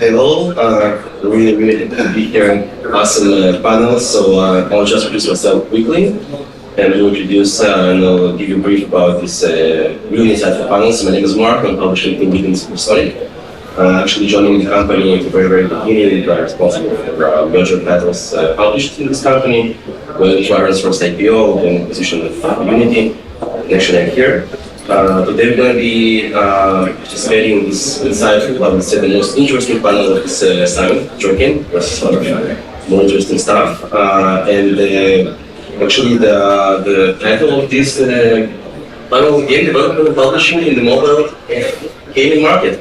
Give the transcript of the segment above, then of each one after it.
Hello, really happy to be here in awesome panel. So I'll just introduce myself quickly and will introduce and I'll give you a brief about this really insightful panel. So my name is Mark. I'm publishing team lead in Supersonic. Actually joining the company at the very beginning. We are responsible for major titles published in this company. When Drivers first IPO, then acquisition of Unity, and actually I'm here. Today we're going to be participating in this insightful, I would say, the most interesting panel of this assignment, drinking versus other more interesting stuff. Actually the title of this panel, Game Development and Publishing in the Mobile Gaming Market.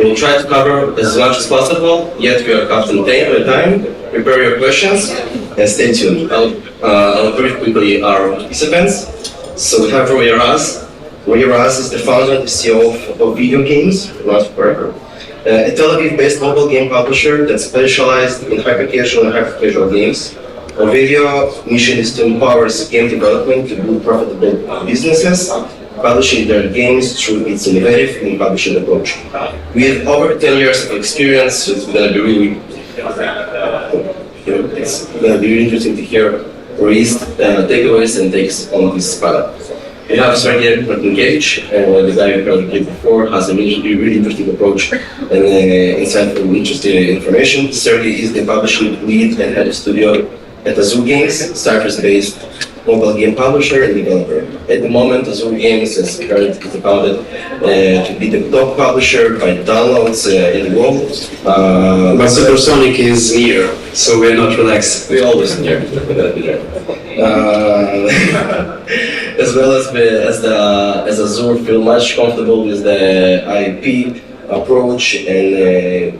We'll try to cover as much as possible, yet we are contained by time. Prepare your questions and stay tuned. I'll brief quickly our participants. So we have Roy Raz. Roy Raz is the founder and the CEO of Video Games, not forever. A Tel Aviv-based mobile game publisher that specialized in hyper-casual and hyper-casual games. Our video mission is to empower game development to build profitable businesses, publishing their games through its innovative and publishing approach. With over 10 years of experience, it's going to be really interesting to hear Roy's takeaways and takes on this panel. We have Sergey Martinkevich, the guy we heard before, has a really interesting approach and insightful and interesting information. Sergey is the publishing lead and head of studio at Azul Games, Cyprus-based mobile game publisher and developer. At the moment, Azul Games is accounted to be the top publisher by downloads in the world. But Supersonic is near, so we're not relaxed. We're always near. As well as Azure feel much comfortable with the IP approach and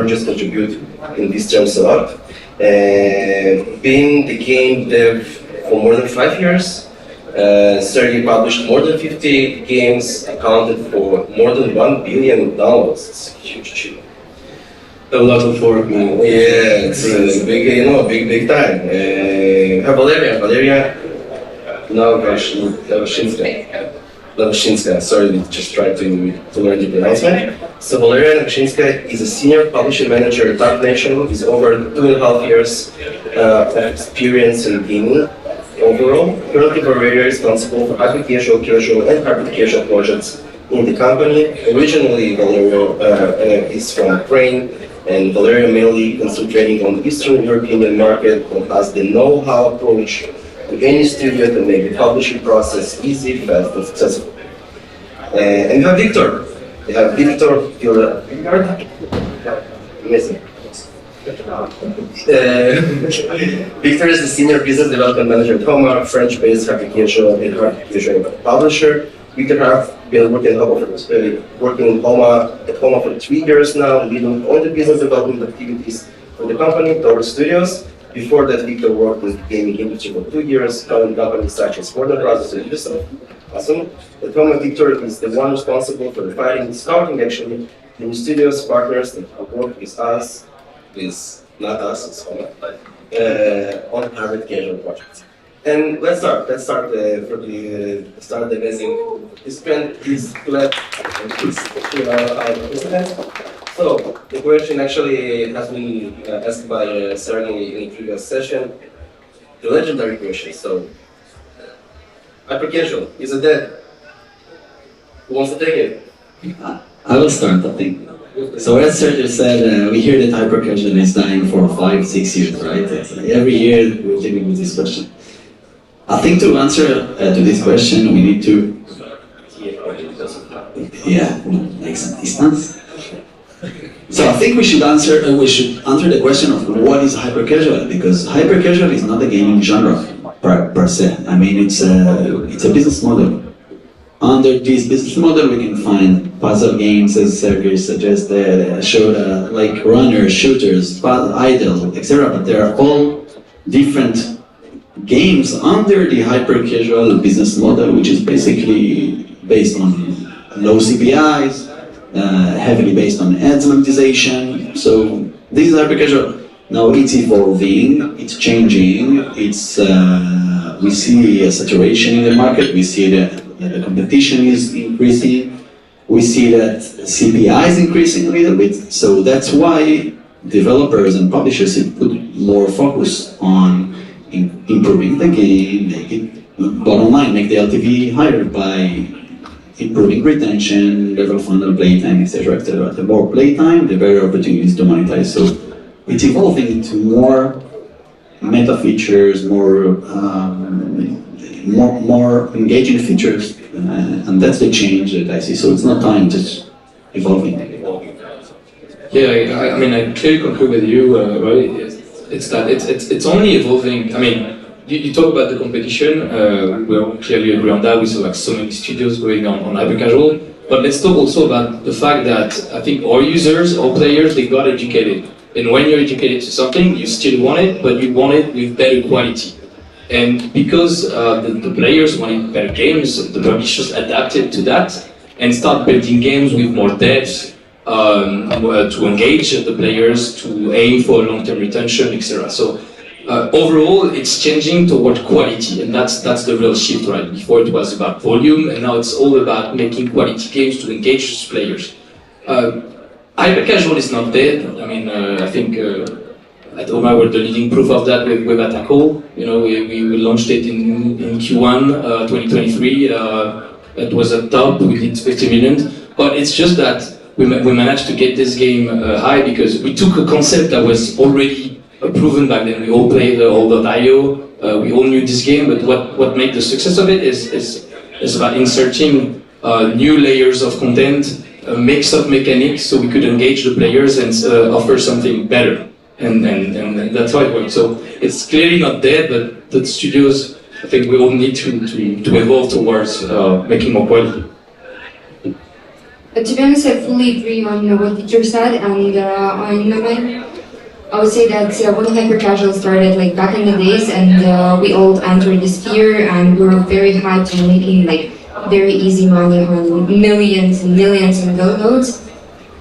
just contribute in these terms a lot. Being the game dev for more than 5 years, Sergey published more than 50 games, accounted for more than 1 billion downloads. It's a huge achievement. A lot of work, man. Yeah, it's big time. Valeria Novoshinska, sorry, just tried to learn the pronouncement. So Valeria Novoshinska is a senior publishing manager at Top Nation with over 2.5 years of experience in gaming overall. Currently, Valeria is responsible for hyper-casual, casual, and hyper-casual projects in the company. Originally, Valeria is from Ukraine, and Valeria mainly concentrating on the Eastern European market and has the know-how approach to any studio to make the publishing process easy, fast, and successful. And we have Victor. We have Victor. Amazing. Victor is the senior business development manager at Homa, French-based hyper-casual and hyper-casual publisher. Victor has been working in Homa for 3 years now, leading all the business development activities for the company, Tower Studios. Before that, Victor worked in the gaming industry for 2 years, founding companies such as Warner Brothers and Ubisoft. Awesome. At Homa, Victor is the one responsible for defining, scouting actually, the new studios, partners that work with us, not us, it's Homa, on hybrid casual projects. And let's start for the start the amazing participant. Please clap. So the question actually has been asked by Sergey in the previous session. The legendary question. So hyper-casual, is it dead? Who wants to take it? I will start, I think. So as Sergey said, we hear that hyper-casual is dying for 5-6 years, right? Every year we're dealing with this question. I think to answer to this question, we need to... Yeah, makes sense. So I think we should answer the question of what is hyper-casual, because hyper-casual is not a gaming genre per se. I mean, it's a business model. Under this business model, we can find puzzle games, as Sergey suggested, like runners, shooters, idle, etc. But they are all different games under the hyper-casual business model, which is basically based on low CPIs, heavily based on ads monetization. So this is hyper-casual. Now it's evolving, it's changing, we see a saturation in the market, we see that the competition is increasing, We see that CPI is increasing a little bit, so that's why developers and publishers should put more focus on improving the game, make it bottom line, make the LTV higher by improving retention, level funnel, playtime, etc., etc. The more playtime, the better opportunities to monetize. So it's evolving into more meta features, more engaging features, and that's the change that I see. So it's not time, just evolving. Yeah, I mean, I clearly concur with you, right? It's that it's only evolving. I mean, you talk about the competition. We clearly agree on that. We saw like so many studios going on hyper casual. But let's talk also about the fact that I think our users, our players, they got educated. And when you're educated to something, you still want it, but you want it with better quality. And because the players wanted better games, the publishers adapted to that and start building games with more depth to engage the players, to aim for long-term retention, etc. So overall, it's changing toward quality, and that's the real shift, right? Before it was about volume, and now it's all about making quality games to engage players. Hyper-casual is not dead. I mean, I think at Oma we're the leading proof of that with Attackle. You know, we launched it in Q1 2023. It was at top, we did 50 million. But it's just that we managed to get this game high because we took a concept that was already proven back then. We all played all.io, we all knew this game, but what made the success of it is about inserting new layers of content, mix of mechanics so we could engage the players and offer something better. And that's how it works. So it's clearly not dead, but the studios, I think we all need to evolve towards making more quality. To be honest, I fully agree on what Victor said, and I would say that when hyper casual started, like back in the days, and we all entered the sphere, and we were very hyped on making like very easy money on millions and millions of downloads.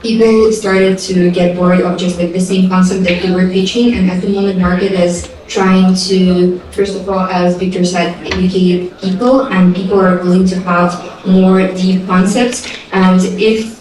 People started to get bored of just like the same concept that they were pitching, and at the moment, market is trying to, first of all, as Victor said, educate people, and people are willing to have more deep concepts. And if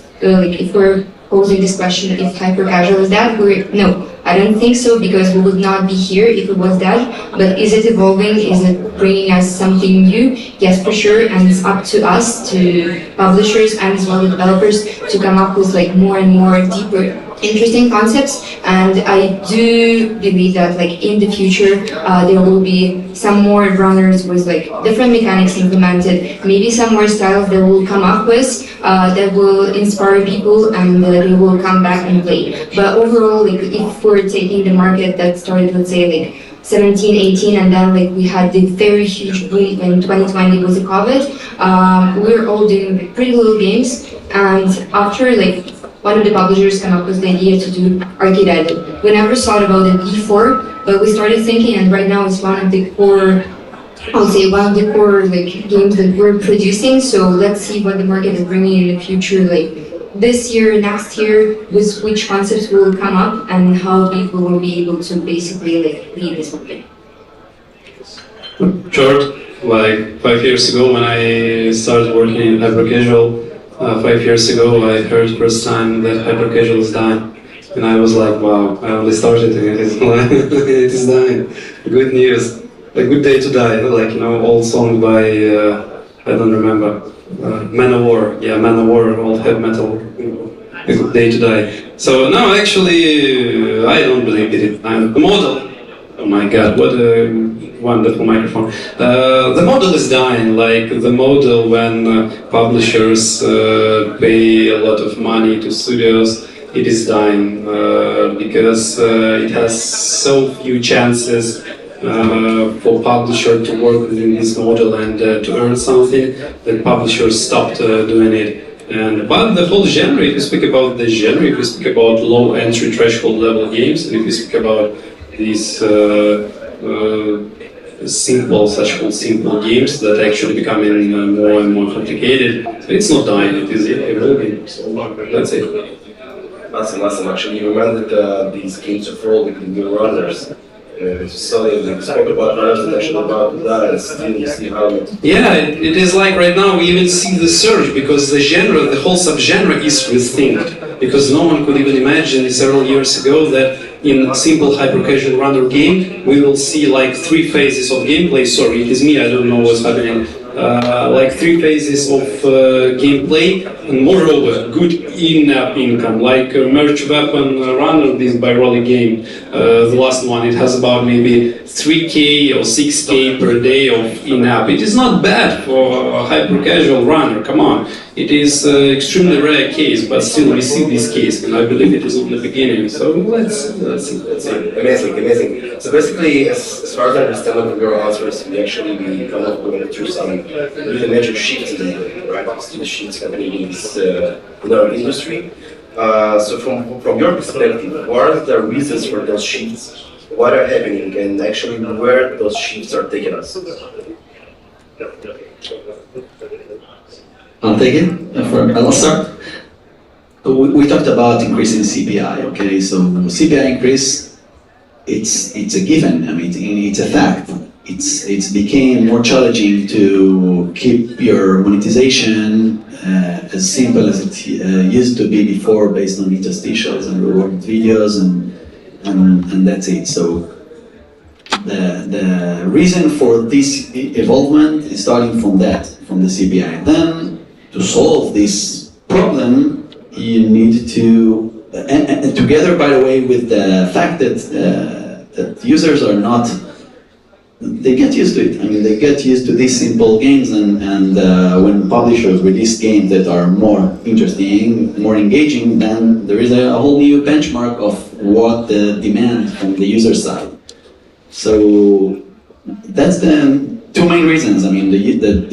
we're posing this question, if hyper casual is that, no, I don't think so, because we would not be here if it was that. But is it evolving? Is it bringing us something new? Yes, for sure. And it's up to us, to publishers and as well the developers, to come up with like more and more deeper, interesting concepts. And I do believe that like in the future there will be some more runners with like different mechanics implemented, maybe some more styles that will come up with that will inspire people, and they will come back and play. But overall, like if we're taking the market that started, let's say like 17, 18, and then like we had the very huge boom in 2020 with the COVID, we're all doing pretty little games, and after like one of the publishers came up with the idea to do arcade edit. We never thought about it before, but we started thinking, and right now it's one of the core, I would say one of the core like games that we're producing. So let's see what the market is bringing in the future, like this year, next year, with which concepts will come up and how people will be able to basically like lead this market. Short, like 5 years ago when I started working in hyper casual, 5 years ago I heard first time that hyper casual is dying. And I was like, wow, I only started and it is dying. Good news. A good day to die, like, you know, old song by, I don't remember, Manowar, yeah, Manowar, old heavy metal, a good day to die. So, no, actually, I don't believe it. The model, oh my god, what a wonderful microphone. The model is dying, like the model when publishers pay a lot of money to studios, it is dying because it has so few chances for publisher to work within this model and to earn something, that publishers stopped doing it. And but the whole genre, if you speak about the genre, if you speak about low entry threshold level games, and if you speak about these such simple games that actually becoming more and more complicated, it's not dying, it is evolving. So that's it. Awesome. Actually, you remember these games of role with the new runners. So you spoke about representation about that, and still you see how Yeah, it is like right now we even see the surge because the genre, the whole subgenre is rethinked. Because no one could even imagine several years ago that in a simple hyper-casual runner game we will see like 3 phases of gameplay. Sorry, it is me, I don't know what's happening. Like 3 phases of gameplay and moreover good in-app income, like merch weapon runner, this by Rolly game, the last one, it has about maybe 3k or 6k per day of in-app. It is not bad for a hyper-casual runner, come on. It is extremely rare case, but still we see this case, and I believe it is in the beginning. So let's see. Amazing. So basically, as far as I understand of your answers, we actually come up with some really major shifts in the right the shifts happening in our industry. So from your perspective, what are the reasons for those shifts? What are happening, and actually where those shifts are taking us? I'll take it. I'll start. We talked about increasing CPI. Okay, so CPI increase, it's a given. I mean, it's a fact. It's became more challenging to keep your monetization as simple as it used to be before, based on interstitials and rewarded videos, and that's it. So the reason for this evolvement is starting from that, from the CPI. Then to solve this problem, you need to, and together, by the way, with the fact that that users are not, they get used to it. I mean, they get used to these simple games, and when publishers release games that are more interesting, more engaging, then there is a whole new benchmark of what the demand from the user side. So that's the 2 main reasons. I mean, the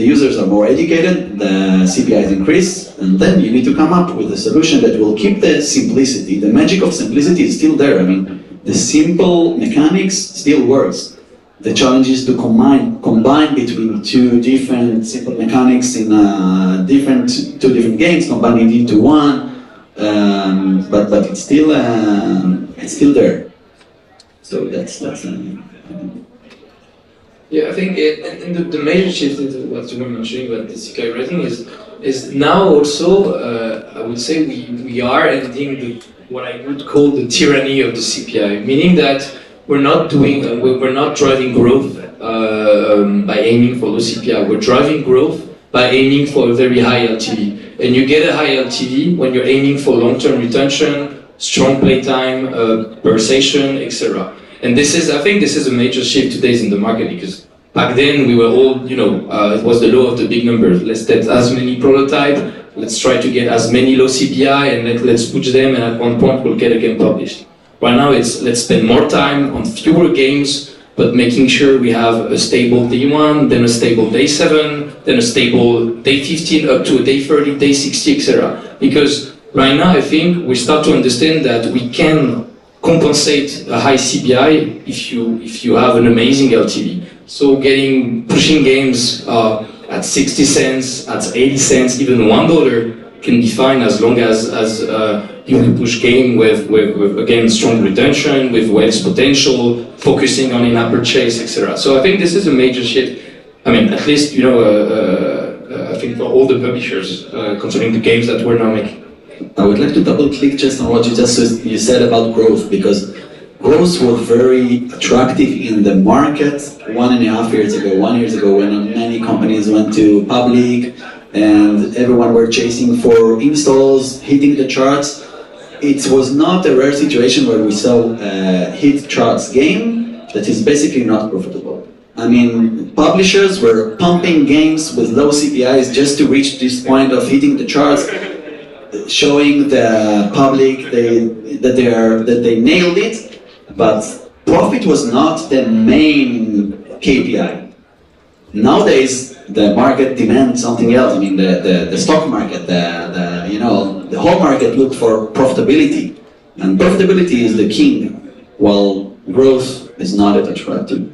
users are more educated, the CPI is increased, and then you need to come up with a solution that will keep the simplicity. The magic of simplicity is still there. I mean, the simple mechanics still works. The challenge is to combine between 2 different simple mechanics in 2 different games, combining it into one. But it's still there. So that's. Yeah, I think and the major shift into what you were mentioning about the CPI rating is now also I would say we are ending what I would call the tyranny of the CPI, meaning that we're not driving growth by aiming for low CPI. We're driving growth by aiming for a very high LTV, and you get a high LTV when you're aiming for long-term retention, strong playtime, per session, etc. And I think this is a major shift today in the market, because back then we were all, it was the law of the big numbers. Let's test as many prototypes, let's try to get as many low CPI, and let's push them, and at one point we'll get a game published. Right now it's let's spend more time on fewer games, but making sure we have a stable day 1, then a stable day 7, then a stable day 15 up to a day 30, day 60, etc. Because right now I think we start to understand that we can compensate a high CPI if you have an amazing LTV. So pushing games at 60 cents, at 80 cents, even $1 can be fine, as long as you can push game with again strong retention, with whales potential, focusing on in-app purchase, etc. So I think this is a major shift. I mean, at least I think for all the publishers concerning the games that we're now making. I would like to double click just on what you said about growth, because growth was very attractive in the market 1.5 years ago, 1 year ago, when many companies went to public and everyone were chasing for installs, hitting the charts. It was not a rare situation where we saw a hit charts game that is basically not profitable. I mean, publishers were pumping games with low CPIs just to reach this point of hitting the charts, showing the public that they nailed it, but profit was not the main KPI. Nowadays, the market demands something else. I mean, the stock market, the whole market looks for profitability, and profitability is the king, while growth is not that attractive.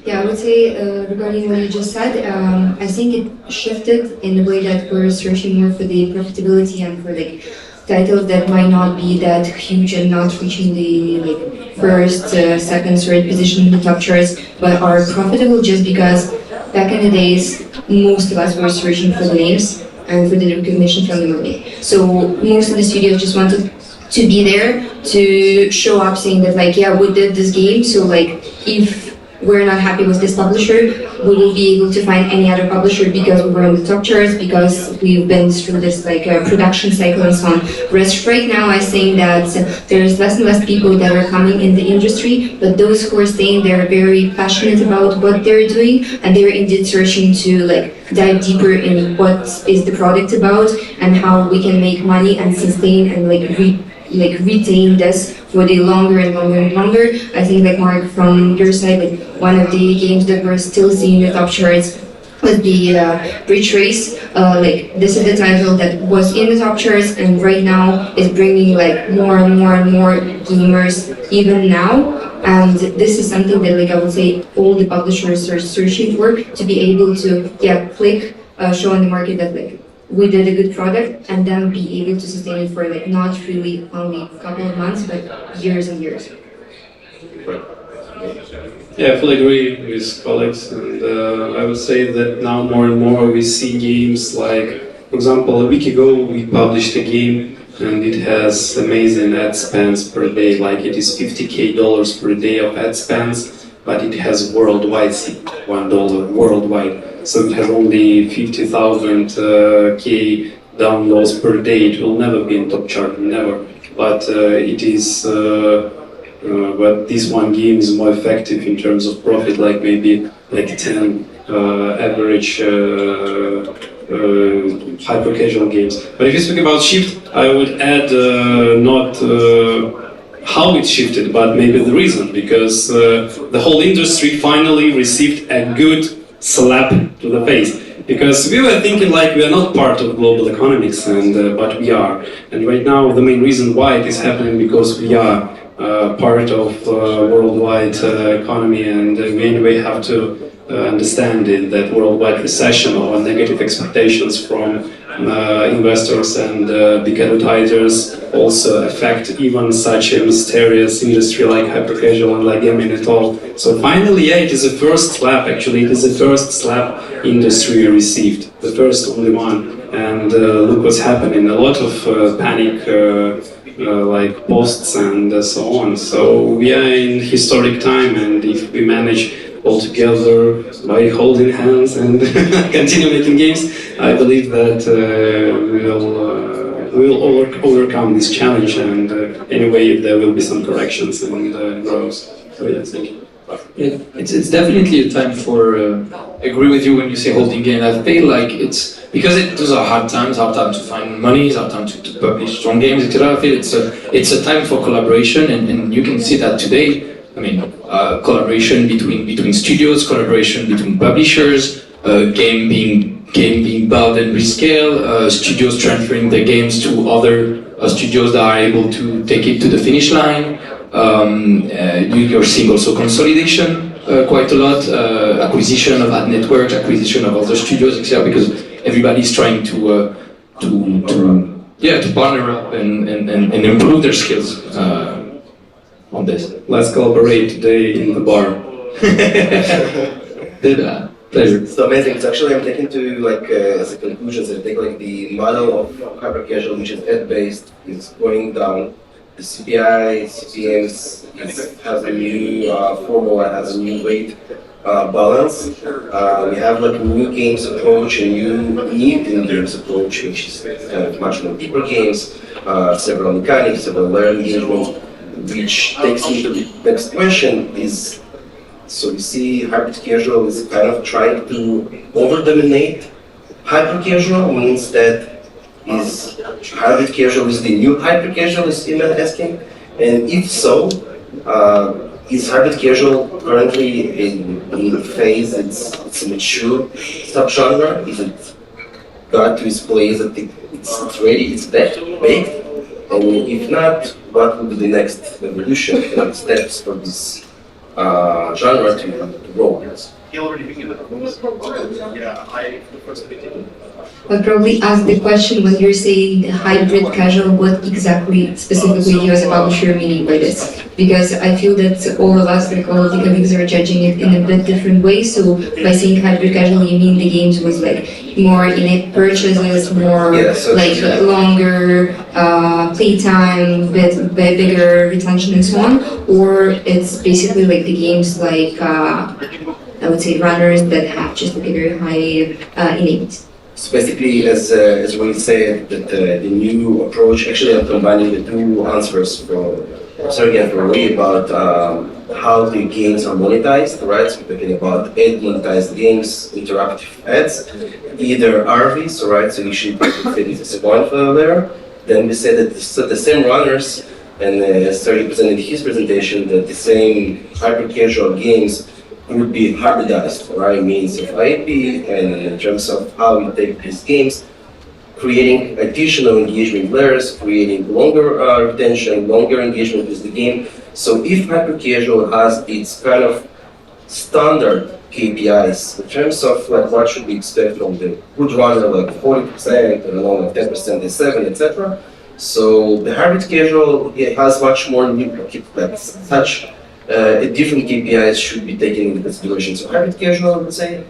Yeah, I would say regarding what you just said, I think it shifted in the way that we're searching more for the profitability and for titles that might not be that huge and not reaching the like first, second, third position in the top charts, but are profitable just because back in the days, most of us were searching for the names and for the recognition from the movie. So most of the studios just wanted to be there to show up saying that like, yeah, we did this game, so like if we're not happy with this publisher, we will be able to find any other publisher because we were on the top charts, because we've been through this like production cycle and so on. Whereas right now I think that there's less and less people that are coming in the industry, but those who are staying, they're very passionate about what they're doing, and they're indeed searching to like dive deeper in what is the product about and how we can make money and sustain and retain this for the longer and longer and longer. I think like Mark, from your side, like one of the games that we're still seeing in the top charts was the Bridge Race. Like this is the title that was in the top charts and right now is bringing like more and more and more gamers even now. And this is something that like I would say all the publishers are searching for, to be able to show on the market that like we did a good product and then be able to sustain it for like not really only a couple of months but years and years. Yeah, I fully agree with colleagues, and I would say that now more and more we see games like, for example, a week ago we published a game and it has amazing ad spends per day, like it is $50,000 per day of ad spends, but it has worldwide $1 worldwide. So it has only 50,000 K downloads per day. It will never be in top chart, never. But it is. But this one game is more effective in terms of profit, like maybe like 10 average hyper casual games. But if you speak about shift, I would add not how it shifted, but maybe the reason, because the whole industry finally received a good slap to the face, because we were thinking like we are not part of global economics, and but we are. And right now the main reason why it is happening because we are part of worldwide economy, and we anyway have to understand it, that worldwide recession or negative expectations from investors and big advertisers also affect even such a mysterious industry like hyper-casual and like gaming at all. So finally, yeah, it is the first slap, actually, it is the first slap industry received, the first only one. And look what's happening, a lot of panic like posts and so on. So we are in historic time, and if we manage all together by holding hands and continue making games, I believe that we'll overcome this challenge, and anyway there will be some corrections and growth. So yeah, thank you. Yeah, it's definitely a time for. Agree with you when you say holding game. I feel like it's because those are hard times to find money, hard time to publish strong games, etc. I feel it's a time for collaboration, and you can see that today. I mean, collaboration between studios, collaboration between publishers, game being built and rescaled, studios transferring their games to other studios that are able to take it to the finish line. You're seeing also consolidation quite a lot, acquisition of ad networks, acquisition of other studios, etc. Because everybody's trying to partner up and improve their skills on this. Let's collaborate today in the bar. Pleasure. It's amazing. It's actually, I'm taking to like as a conclusion, I think like the model of hyper casual, which is ad based, is going down. The CPI, CPMs has a new formula, has a new weight balance. We have like a new games approach, a new games approach, which is kind of much more deeper games, several mechanics, several layer engagement, which takes me to the next question is, so we see hybrid casual is kind of trying to over-dominate. Hyper casual means that is hybrid casual is the new hyper casual, is email asking? And if so, is hybrid casual currently in the phase it's a mature subgenre? Is it got to its place that it's ready, it's baked? And if not, what will be the next evolution, the next steps for this genre to grow? I'll probably ask the question when you're saying hybrid casual, what exactly specifically you as a publisher meaning by this? Because I feel that all of us, like all of the colleagues, are judging it in a bit different way. So by saying hybrid casual, you mean the games with like more in-app purchases, more like longer playtime, bigger retention and so on, or it's basically like the games like I would say runners that have just a very high innate. So basically, as we said, that the new approach, actually I'm combining the two answers from Sergey and from Lee about how the games are monetized, right? So we're talking about ad monetized games, interactive ads, either RVs, right? So you should fit this point there. Then we said that the same runners, and as Sergey presented in his presentation, that the same hyper-casual games would be hybridized, right? Means of IP, and in terms of how you take these games, creating additional engagement layers, creating longer retention, longer engagement with the game. So if hyper-casual has its kind of standard KPIs in terms of like what should we expect from the good runner, like 40%, I don't know, like 10%, 7%, etc. So the hybrid casual, it has much more like such different KPIs should be taken into consideration. So hybrid casual, I would say,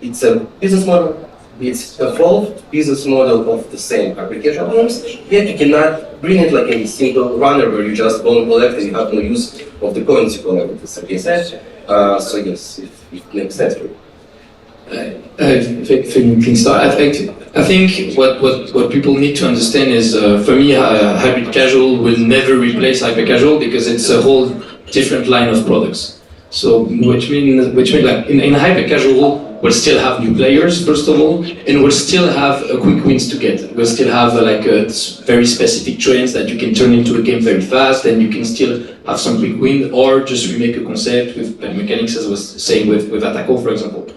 it's a business model. It's evolved business model of the same hybrid casual games. Yet you cannot bring it like a single runner where you just go and collect and you have no use of the coins you collect. As I said. So yes, it makes sense for you. If you can start, I think what people need to understand is, for me, hybrid casual will never replace hyper casual because it's a whole different line of products. So which means like in hyper casual we'll still have new players first of all, and we'll still have quick wins to get. We'll still have very specific trends that you can turn into a game very fast, and you can still have some quick win or just remake a concept with mechanics, as I was saying with Attaco, for example.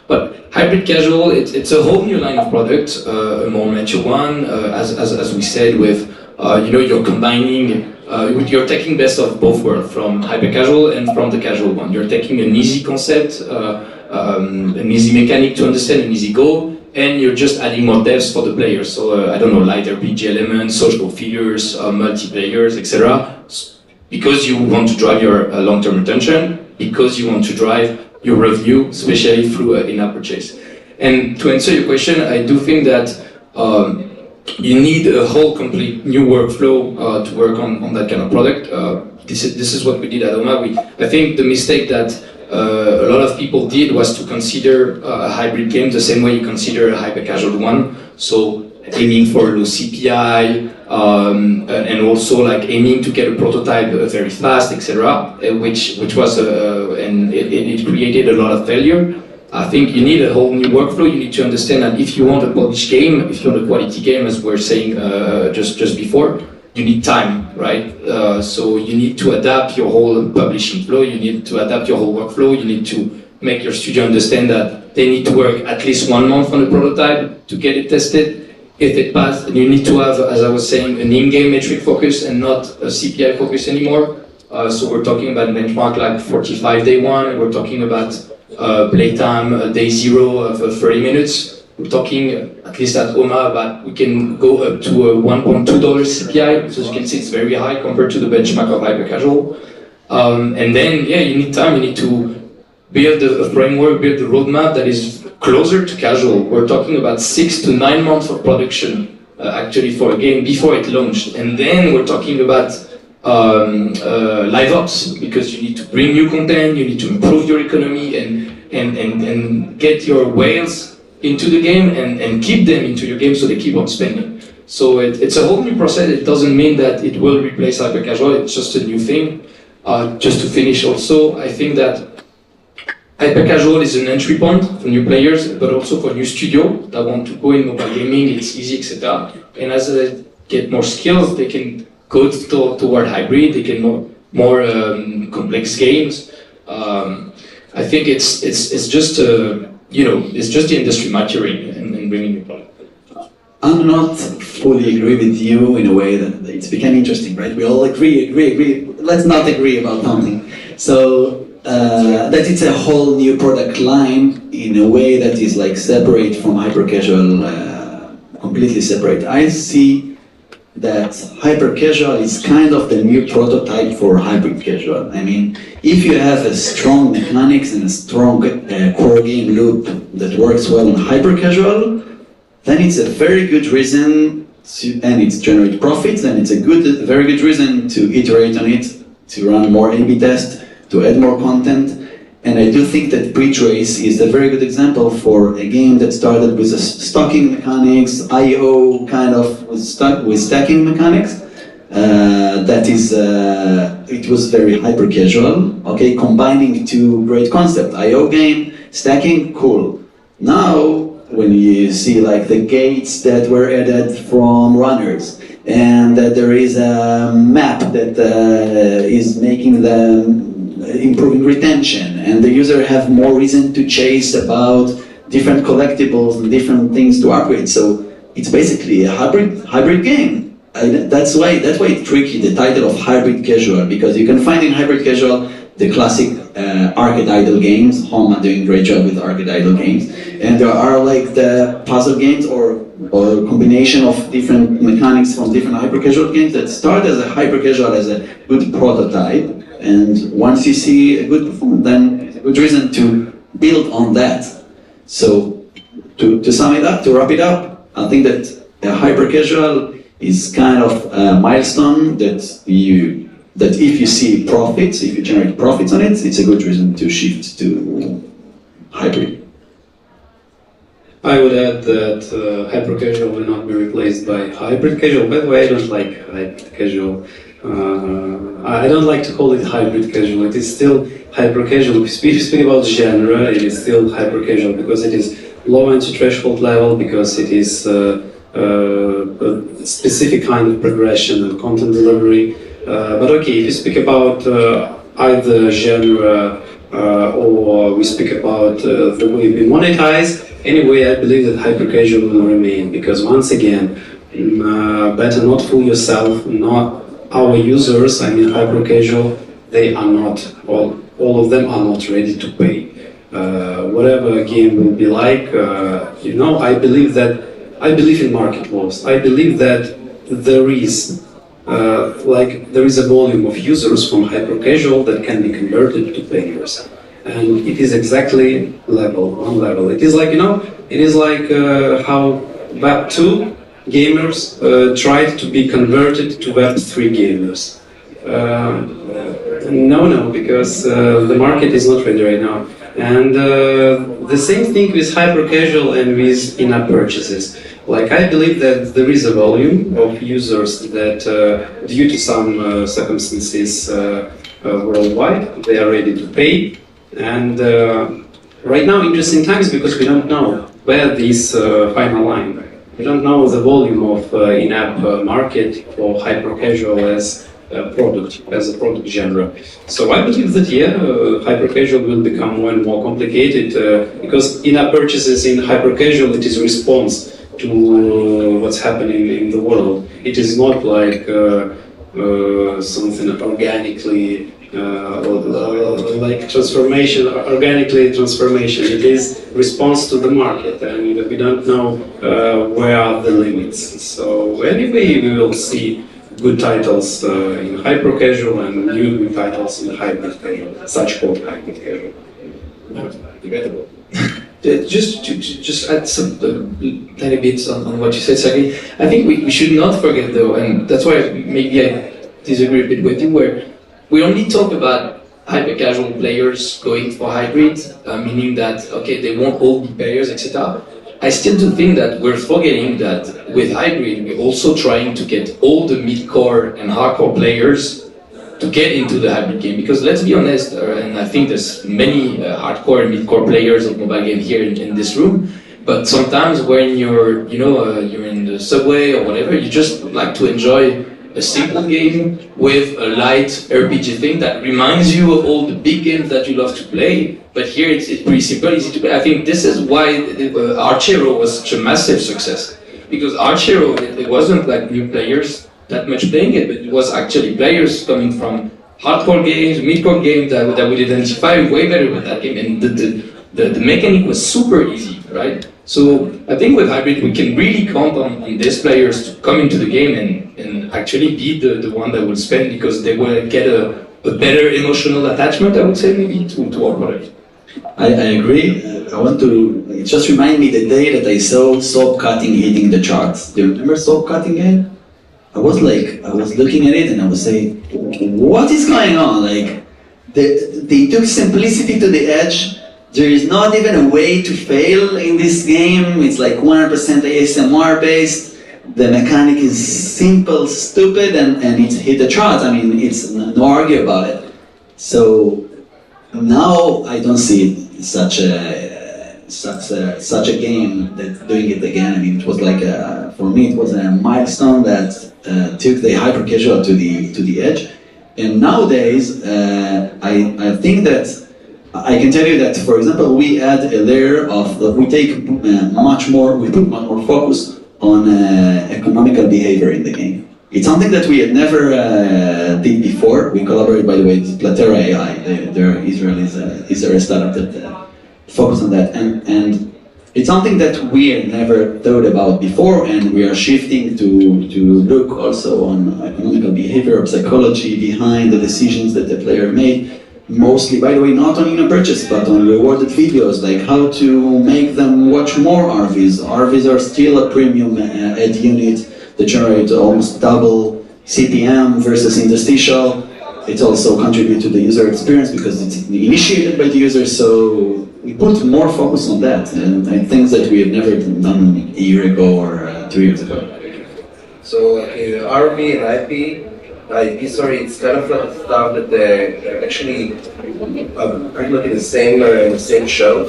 But hybrid casual, it's a whole new line of product, a more mature one, as we said, with you're combining. You're taking best of both worlds, from hyper casual and from the casual one. You're taking an easy concept, an easy mechanic to understand, an easy goal, and you're just adding more depth for the players. So I don't know, lighter RPG elements, social features, multiplayers, etc. Because you want to drive your long-term retention, because you want to drive your revenue, especially through in-app purchase. And to answer your question, I do think that you need a whole complete new workflow to work on that kind of product. This is what we did at OMA. I think the mistake that a lot of people did was to consider a hybrid game the same way you consider a hyper-casual one. So aiming for low CPI, and also like aiming to get a prototype very fast, etc. Which was and it created a lot of failure. I think you need a whole new workflow. You need to understand that if you want a polished game, if you want a quality game, as we were saying just before, you need time, right? So you need to adapt your whole publishing flow. You need to adapt your whole workflow. You need to make your studio understand that they need to work at least 1 month on the prototype to get it tested. If it passed, you need to have, as I was saying, an in-game metric focus and not a CPI focus anymore. So we're talking about benchmark like 45 day one, and we're talking about playtime day 0 of 30 minutes. We're talking, at least at OMA, about we can go up to a $1.2 CPI. So as you can see, it's very high compared to the benchmark of hyper casual. And then, yeah, you need time. You need to build a framework, build a roadmap that is closer to casual. We're talking about 6 to 9 months of production actually for a game before it launched. And then we're talking about live ops, because you need to bring new content, you need to improve your economy and get your whales into the game and keep them into your game so they keep on spending. So it's a whole new process. It doesn't mean that it will replace hyper casual, it's just a new thing. Just to finish also, I think that hyper casual is an entry point for new players, but also for new studios that want to go in mobile gaming. It's easy, etc. And as they get more skills, they can go toward hybrid. They can more complex games. I think it's just it's just the industry maturing and bringing new product. I'm not fully agree with you in a way that it's become interesting, right? We all agree. Let's not agree about something. So that it's a whole new product line in a way that is like separate from hyper casual, completely separate. I see that hyper casual is kind of the new prototype for hybrid casual. I mean, if you have a strong mechanics and a strong core game loop that works well on hyper casual, then it's a very good reason to, and it generates profits, and it's a very good reason to iterate on it, to run more A/B tests, to add more content. And I do think that Pre-Trace is a very good example for a game that started with a stacking mechanics, I/O kind of was stuck with stacking mechanics. It was very hyper casual. Okay, combining two great concepts: I/O game, stacking, cool. Now, when you see like the gates that were added from runners, and that there is a map that is making them improving retention, and the user have more reason to chase about different collectibles and different things to upgrade. So it's basically a hybrid game. That's why it's tricky, the title of hybrid casual, because you can find in hybrid casual the classic arcade idle games. Homa doing a great job with arcade idle games, and there are like the puzzle games or combination of different mechanics from different hyper casual games that start as a hyper casual as a good prototype. And once you see a good performance, then it's a good reason to build on that. So, to sum it up, to wrap it up, I think that a hyper casual is kind of a milestone that if you see profits, if you generate profits on it, it's a good reason to shift to hybrid. I would add that hyper casual will not be replaced by hybrid casual. By the way, I don't like hybrid casual. I don't like to call it hybrid casual. It is still hyper casual. If you speak about genre, it is still hyper casual because it is low entry threshold level, because it is a specific kind of progression and content delivery. But okay, if you speak about either genre or we speak about the way we monetize, anyway, I believe that hyper casual will remain, because once again, better not fool yourself. Not our users, I mean hyper casual, they are not, all of them are not ready to pay. Whatever a game will be like, I believe in market laws. I believe that there is a volume of users from hyper casual that can be converted to payers, and it is exactly one level. It is like how Web 2 gamers tried to be converted to Web 3 gamers. No, because the market is not ready right now. And the same thing with hyper casual and with in-app purchases. Like, I believe that there is a volume of users that, due to some circumstances worldwide, they are ready to pay. And right now, interesting times, because we don't know where this final line. We don't know the volume of in-app market for hyper casual as a product genre. So I believe that hyper casual will become more and more complicated because in-app purchases in hyper casual, it is response to what's happening in the world. It is not like something organically like organically transformation. It is response to the market, and we don't know where are the limits. So anyway, we will see good titles in hyper casual and new titles in hybrid casual, such called hybrid casual. Debatable. Just add some tiny bits on what you said, Sergey. I think we should not forget though, and that's why maybe I disagree a bit with you, where we only talk about hyper casual players going for hybrid, meaning that okay, they won't all be payers, etc. I still do think that we're forgetting that with hybrid, we're also trying to get all the mid-core and hardcore players to get into the hybrid game. Because let's be honest, and I think there's many hardcore and mid-core players of mobile game here in this room, but sometimes when you're in the subway or whatever, you just like to enjoy a simple game with a light RPG thing that reminds you of all the big games that you love to play. But here it's pretty simple, easy to play. I think this is why Archero was such a massive success. Because Archero, it wasn't like new players that much playing it, but it was actually players coming from hardcore games, mid-core games that would identify way better with that game, and the mechanic was super easy, right? So I think with hybrid we can really count on these players to come into the game and actually be the one that will spend because they will get a better emotional attachment, I would say, maybe to our product. I agree. I want to, it just remind me the day that I saw soap cutting hitting the charts. Do you remember soap cutting game? I was looking at it and I was saying, what is going on? Like, they took simplicity to the edge. There is not even a way to fail in this game. It's like 100% ASMR based. The mechanic is simple, stupid, and it's hit the charts. I mean, it's no argue about it. So now I don't see such a game that's doing it again. I mean, it was like for me, it was a milestone that took the hyper casual to the edge. And nowadays, I think that I can tell you that, for example, we add a layer of we put much more focus on economical behavior in the game. It's something that we had never did before. We collaborate, by the way, with Platera AI. They're Israeli startup that focus on that, and it's something that we had never thought about before, and we are shifting to look also on economical behavior, psychology behind the decisions that the player made. Mostly, by the way, not on in-app purchase, but on rewarded videos, like how to make them watch more RVs. RVs are still a premium ad unit. They generate almost double CPM versus interstitial. It also contributes to the user experience because it's initiated by the user, so we put more focus on that, and things that we have never done a year ago or 2 years ago. So in RV and IP, sorry, it's kind of like stuff that actually pretty much in the same show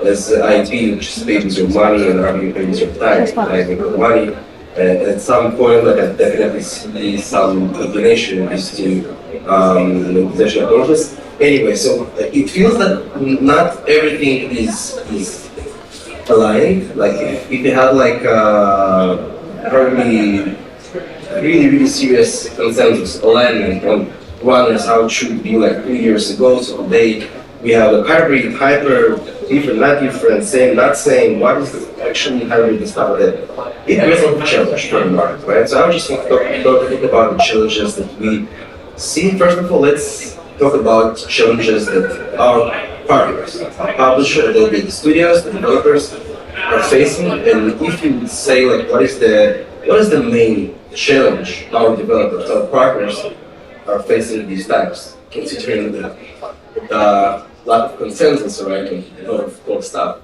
as IP, which is paid with your money, and RV paid with your time, like with your money. And at some point, like I definitely see some combination of these two possession approaches. Anyway, so it feels that not everything is aligned. Like if you had like probably really serious consensus alignment on runners how it should be like 2 years ago. So today we have a hybrid, hyper, different, not different, same, not same. What is actually hybrid and stuff like that? It creates a lot of challenge for the market, right? So I would just want to think about the challenges that we see. First of all, let's talk about challenges that our partners, our publishers, the studios, the developers are facing. And if you would say like what is the main challenge our developers, our partners are facing these times, considering the lack of consensus, right, and a lot of cool stuff.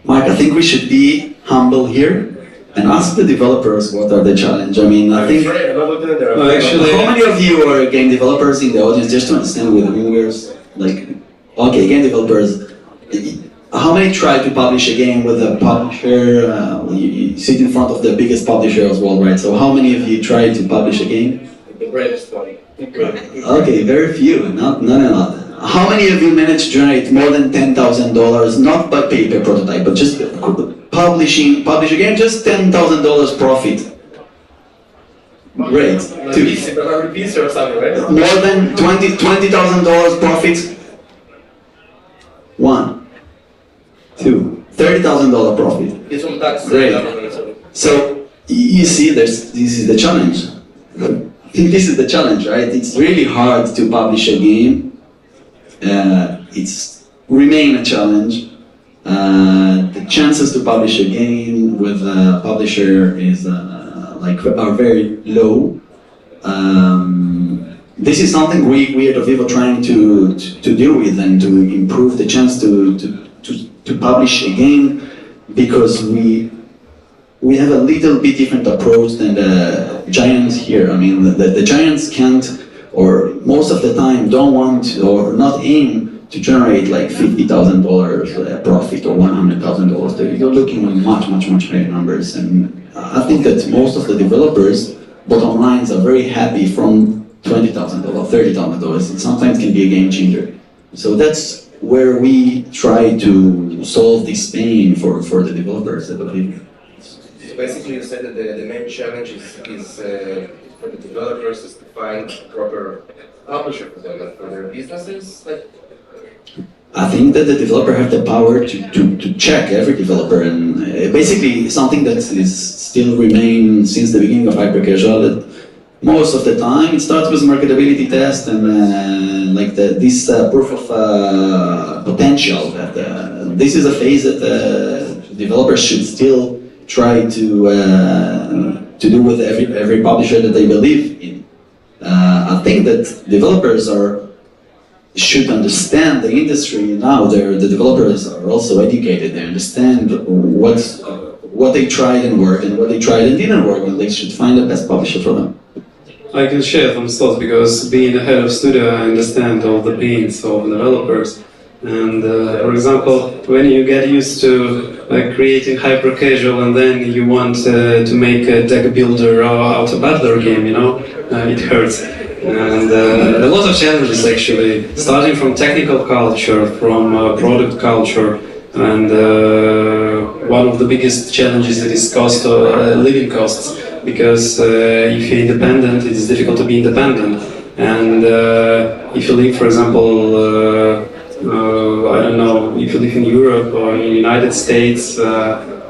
Mike, I think we should be humble here and ask the developers what are the challenge. I mean, I think. Actually, how many of you are game developers in the audience? Just to understand with whom we're like, okay, game developers. How many try to publish a game with a publisher? You sit in front of the biggest publisher as well, right? So how many of you try to publish a game? The bravest one. Okay, very few, not a lot. How many of you managed to generate more than $10,000, not by paper prototype, but just publish a game, just $10,000 profit? Great. Two. Or something, right? More than $20,000 profit? One. Two. $30,000 profit. It's from tax. Great. So you see, this is the challenge. I think this is the challenge, right? It's really hard to publish a game. It's remain a challenge. The chances to publish a game with a publisher is are very low. This is something we at Ovivo trying to deal with and to improve the chance to publish a game, because we have a little bit different approach than the giants here. I mean, the giants can't, or most of the time don't want or not aim to generate like $50,000 profit or $100,000. You're looking at much higher numbers, and I think that most of the developers bottom lines are very happy from $20,000, $30,000. It sometimes can be a game changer. So that's where we try to solve this pain for the developers at Ovivo. So basically, you said that the main challenge is for the developers is to find a proper publisher for them and for their businesses? Like, I think that the developer have the power to check every developer, and basically something that is still remain since the beginning of hyper-casual, that most of the time it starts with marketability test and like this proof of potential. That this is a phase that developers should still try to do with every publisher that they believe in. I think that developers should understand the industry now. The developers are also educated. They understand what they tried and worked and what they tried and didn't work, and they should find the best publisher for them. I can share some thoughts because being the head of studio, I understand all the pains of developers. And for example, when you get used to creating hyper-casual and then you want to make a deck builder out of battler game, it hurts. And a lot of challenges actually, starting from technical culture, from product culture, and one of the biggest challenges is living costs, because if you're independent, it's difficult to be independent. And if you live, for example, I don't know, if you live in Europe or in the United States,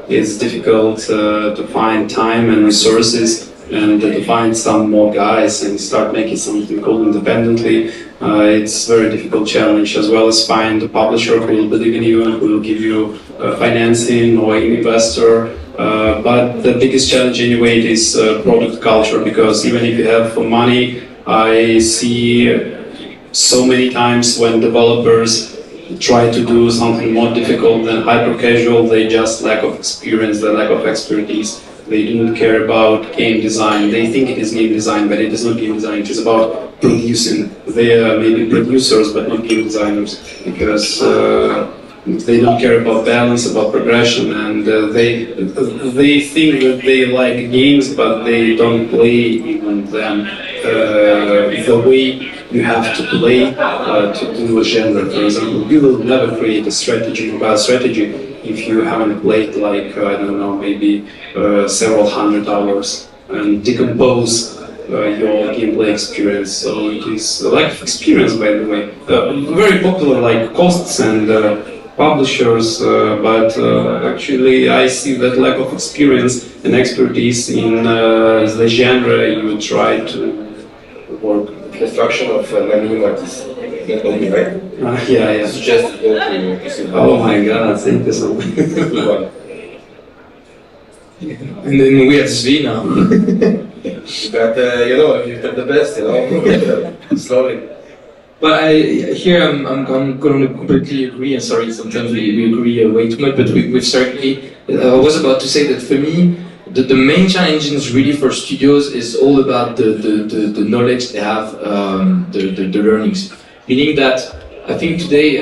it's difficult to find time and resources and to find some more guys and start making something cool independently. It's a very difficult challenge, as well as find a publisher who will believe in you and who will give you financing or an investor. But the biggest challenge anyway is product culture, because even if you have money, I see so many times when developers try to do something more difficult than hyper-casual, they just lack of experience, they lack of expertise. They don't care about game design. They think it is game design, but it is not game design. It is about producing. They are maybe producers, but not game designers, because they don't care about balance, about progression, and they think that they like games, but they don't play even them the way you have to play to do a genre. For example, you will never create a mobile strategy if you haven't played like, I don't know, maybe several hundred hours and decompose your gameplay experience. So it is a lack of experience, by the way. Very popular, like costs and publishers, but actually I see that lack of experience and expertise in the genre you try to work. construction of many artists. Not only, right? Yeah. It's just go to Oh my god, thank you so much. And then we have Zvi now. But you have the best, slowly. But I'm going to completely agree, and sorry, sometimes we agree way too much, but with certainly, I was about to say that for me, the main challenge is really for studios is all about the knowledge they have, the learnings. Meaning that I think today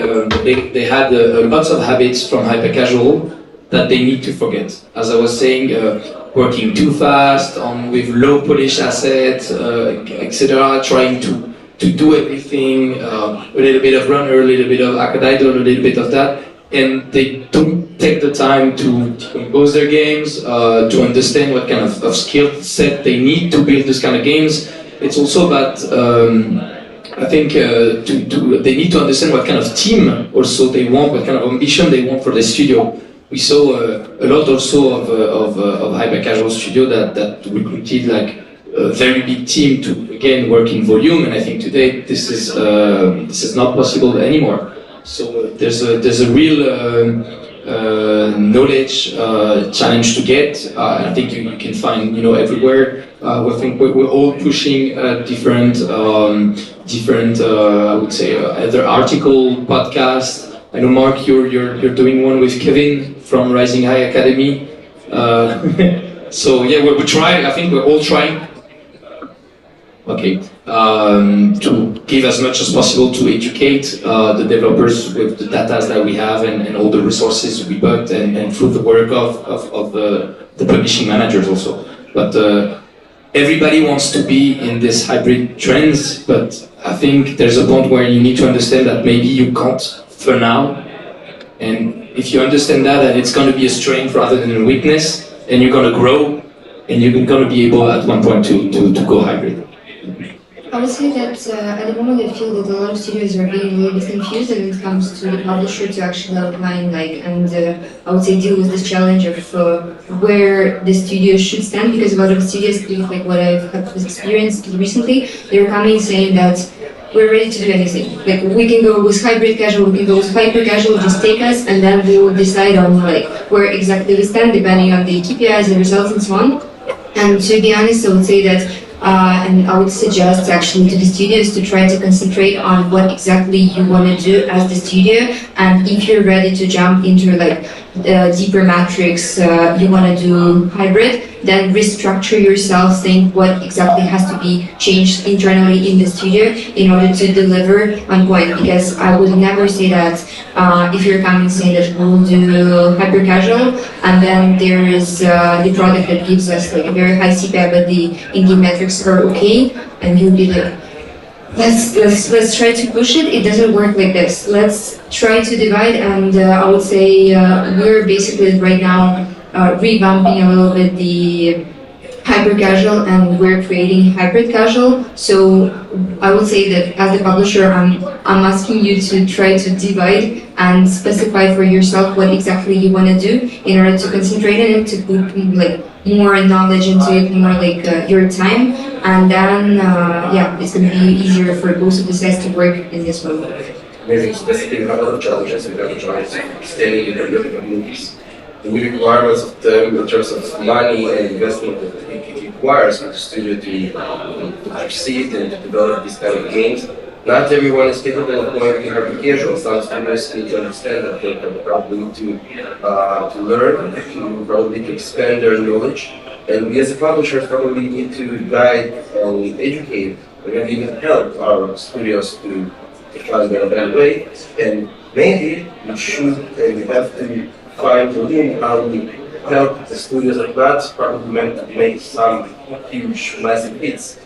they had lots of habits from hyper-casual that they need to forget. As I was saying, working too fast, with low polish assets, etc., trying to do everything, a little bit of runner, a little bit of Akadaido, a little bit of that, and they don't take the time to compose their games, to understand what kind of skill set they need to build this kind of games. It's also about, I think, they need to understand what kind of team also they want, what kind of ambition they want for the studio. We saw a lot also of hyper-casual studio that recruited like a very big team to again work in volume, and I think today this is not possible anymore. So there's a real knowledge challenge to get. I think you can find everywhere. I think we're all pushing different I would say either article, podcast. I know Mark, you're doing one with Kevin from Rising High Academy. So yeah, we try. I think we're all trying. Okay, to give as much as possible to educate the developers with the data that we have and all the resources we built and through the work of the publishing managers also. But everybody wants to be in this hybrid trends, but I think there's a point where you need to understand that maybe you can't for now. And if you understand that, then it's going to be a strength rather than a weakness, and you're going to grow and you're going to be able at one point to go hybrid? I would say that at the moment I feel that a lot of studios are getting a little bit confused when it comes to the publisher to actually outline I would say deal with this challenge of where the studio should stand, because a lot of studios, like what I've had this experience recently, they're coming saying that we're ready to do anything. Like we can go with hybrid casual, we can go with hyper casual, just take us and then we will decide on like where exactly we stand depending on the KPIs and results and so on. And to be honest, I would say that and I would suggest actually to the studios to try to concentrate on what exactly you want to do as the studio, and if you're ready to jump into like deeper metrics, you want to do hybrid, then restructure yourself, think what exactly has to be changed internally in the studio in order to deliver on point. Because I would never say that if you're coming saying that we'll do hyper casual and then there is the product that gives us like a very high CPI but the in-game metrics are okay, and you'll be like, let's try to push it. It doesn't work like this. Let's try to divide, and I would say we're basically right now revamping a little bit the hyper casual, and we're creating hybrid casual. So I would say that as the publisher, I'm asking you to try to divide and specify for yourself what exactly you want to do in order to concentrate on it, to put like more knowledge into it, more like your time, and then yeah, it's going to be easier for both of the sides to work in this way. Maybe specifically a lot of challenges we have tried staying in the different movies. The requirements of them in terms of money and investment that it requires for the studio to proceed and to develop these kind of games. Not everyone is capable of going to hyper casual. Some studios need to understand that they probably need to learn, to probably to expand their knowledge. And we as a publisher probably need to guide and educate and maybe even help our studios to find their better way. And maybe we should and we have to find a way how we help the studios like that probably meant to make some huge, massive hits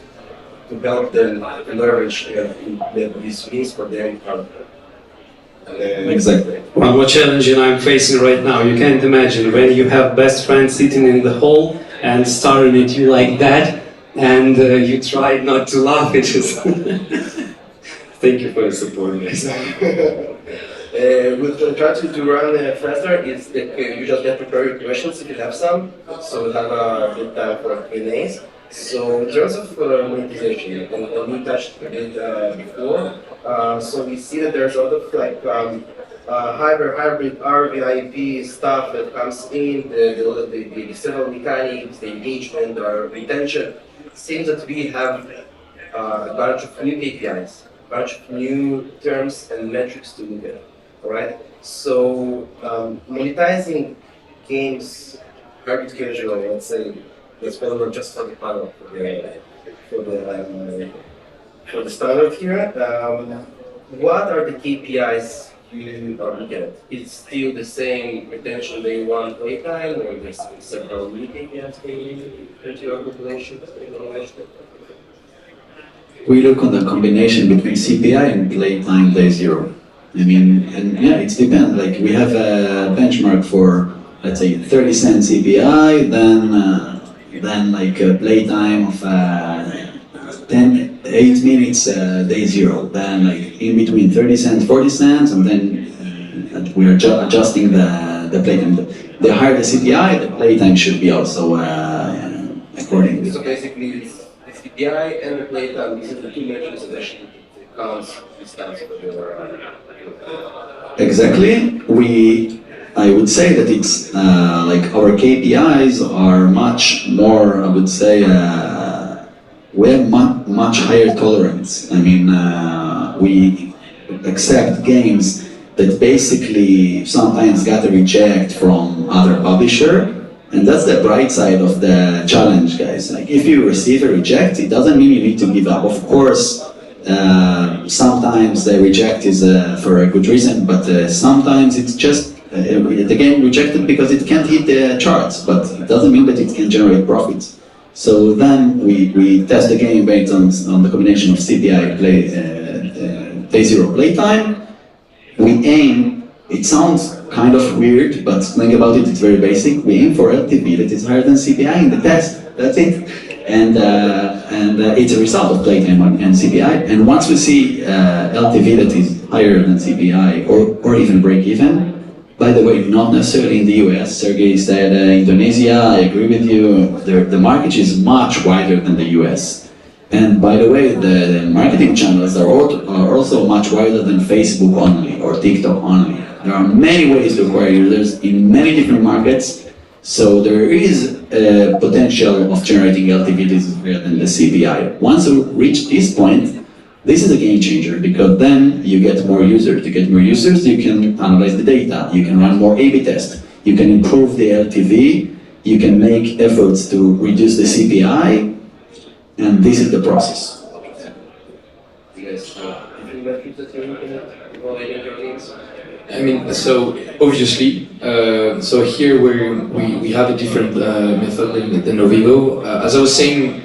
to help them leverage that this means for them. Exactly. One more challenge I'm facing right now. You can't imagine when you have best friend sitting in the hall and staring at you like that, and you try not to laugh. It just thank you for your support, guys. We'll try to run faster. It's that you just get prepared your questions if you have some. So we'll have a good time for Q&As. So in terms of monetization, and we touched a bit before, so we see that there's a lot of like hybrid RVIP stuff that comes in, the several mechanics, the engagement or retention. It seems that we have a bunch of new KPIs, a bunch of new terms and metrics to look at. Alright, so monetizing games, hybrid casual, let's say, let's put just for the panel, for the standard here. What are the KPIs you are looking at? Is it still the same retention day one playtime, or there's several new KPIs into your calculation? We look on the combination between CPI and playtime day zero. I mean, and yeah, it depends. Like we have a benchmark for, let's say, 30 cent CPI, then like a playtime of 8 minutes day zero. Then like in between 30 cents, 40 cents, and then we are adjusting the playtime. The higher the CPI, the playtime should be also accordingly. So basically, it's the CPI and the playtime. These are the two measures that actually counts this time for your. Exactly. I would say that it's like our KPIs are much more, I would say, we have much higher tolerance. I mean, we accept games that basically sometimes got a reject from other publisher, and that's the bright side of the challenge, guys. Like if you receive a reject, it doesn't mean you need to give up. Of course, sometimes the reject is for a good reason, but sometimes it's just the game rejected because it can't hit the charts, but it doesn't mean that it can generate profits. So then we test the game based on the combination of CPI day zero playtime. We aim, it sounds kind of weird, but think about it, it's very basic. We aim for LTV that is higher than CPI in the test. That's it. And it's a result of playtime and CPI. And once we see LTV that is higher than CPI or even break even, by the way, not necessarily in the US. Sergey said Indonesia, I agree with you. The market is much wider than the US. And by the way, the marketing channels are also much wider than Facebook only or TikTok only. There are many ways to acquire users in many different markets. So there is a potential of generating LTV that is higher than the CPI. Once you reach this point, this is a game changer because then you get more users. To get more users, you can analyze the data, you can run more A/B tests, you can improve the LTV, you can make efforts to reduce the CPI, and this is the process. I mean, so obviously, so here we have a different method than Novigo. As I was saying,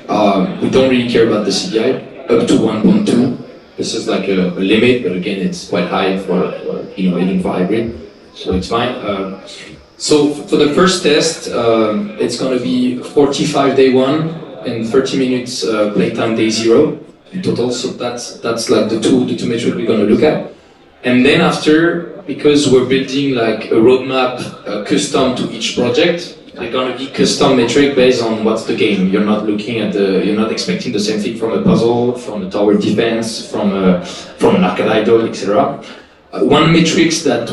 we don't really care about the CPI. Up to 1.2. This is like a limit, but again, it's quite high for innovating for hybrid, so it's fine. So for the first test, it's going to be 45 day 1 and 30 minutes playtime day 0 in total. So that's like the two metrics we're going to look at. And then after, because we're building like a roadmap custom to each project, they're going to be custom metric based on what's the game. You're not looking at you're not expecting the same thing from a puzzle, from a tower defense, from an arcade idol, etc. One metrics that